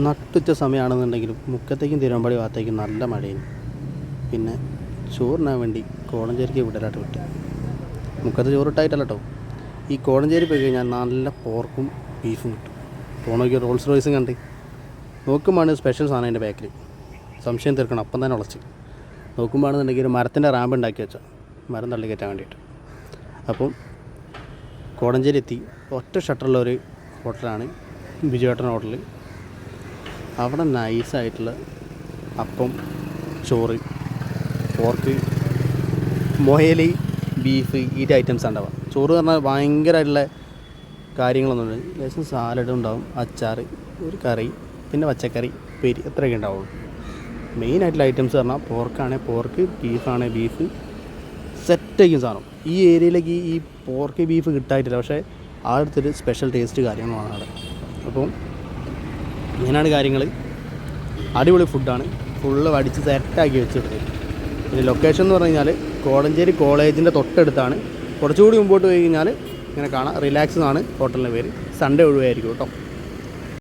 നട്ടുച്ച സമയമാണെന്നുണ്ടെങ്കിലും മുക്കത്തേക്കും തിരുവമ്പാടി ഭാഗത്തേക്കും നല്ല മഴയും. പിന്നെ ചോറിനാൻ വേണ്ടി കോടഞ്ചേരിക്ക് വിടലായിട്ട് വിട്ട്. മുക്കത്ത് ചോറിട്ടായിട്ടല്ല കേട്ടോ. ഈ കോടഞ്ചേരി പോയി കഴിഞ്ഞാൽ നല്ല പോർക്കും ബീഫും കിട്ടും. പോണോക്കി റോൾസ് റോയ്സും കണ്ട് നോക്കുമ്പോഴാണ് സ്പെഷ്യൽ സാധനം എൻ്റെ ബാക്കിൽ. സംശയം തീർക്കണം, അപ്പം തന്നെ ഉളച്ച് നോക്കുമ്പോഴാണെന്നുണ്ടെങ്കിൽ ഒരു മരത്തിൻ്റെ റാമ്പ് ഉണ്ടാക്കി വെച്ചാൽ മരം തള്ളി കയറ്റാൻ വേണ്ടിയിട്ട്. അപ്പം കോടഞ്ചേരി എത്തി. ഒറ്റ ഷട്ടറുള്ള ഒരു ഹോട്ടലാണ് ബിജുവേട്ടൻ ഹോട്ടൽ. അവിടെ നൈസായിട്ടുള്ള അപ്പം, ചോറ്, പോർക്ക്, മൊയലി, ബീഫ് ഈ ഐറ്റംസ് ഉണ്ടാവുക. ചോറ് പറഞ്ഞാൽ ഭയങ്കരമായിട്ടുള്ള കാര്യങ്ങളൊന്നുമില്ല. ലേശം സാലഡ് ഉണ്ടാവും, അച്ചാർ, ഒരു കറി, പിന്നെ പച്ചക്കറി, ഉപ്പേരി, എത്രയൊക്കെ ഉണ്ടാവുള്ളൂ. മെയിനായിട്ടുള്ള ഐറ്റംസ് പറഞ്ഞാൽ പോർക്കാണെങ്കിൽ പോർക്ക്, ബീഫാണെങ്കിൽ ബീഫ്, സെറ്റായിരിക്കും സാധനം. ഈ ഏരിയയിലേക്ക് ഈ പോർക്ക് ബീഫ് കിട്ടായിട്ടില്ല. പക്ഷേ ആ അടുത്തൊരു സ്പെഷ്യൽ ടേസ്റ്റ് കാര്യങ്ങളാണ് അവിടെ. അപ്പം ഇങ്ങനെയാണ് കാര്യങ്ങൾ. അടിപൊളി ഫുഡാണ്. ഫുള്ള് വടിച്ച് സെറ്റാക്കി വെച്ചിട്ട്. പിന്നെ ലൊക്കേഷൻ എന്ന് പറഞ്ഞു കഴിഞ്ഞാൽ കോടഞ്ചേരി കോളേജിൻ്റെ തൊട്ടടുത്താണ്. കുറച്ചുകൂടി മുമ്പോട്ട് പോയി കഴിഞ്ഞാൽ ഇങ്ങനെ കാണാം. റിലാക്സ് എന്നാണ് ഹോട്ടലിൻ്റെ പേര്. സൺഡേ ഒഴിവായിരിക്കും കേട്ടോ.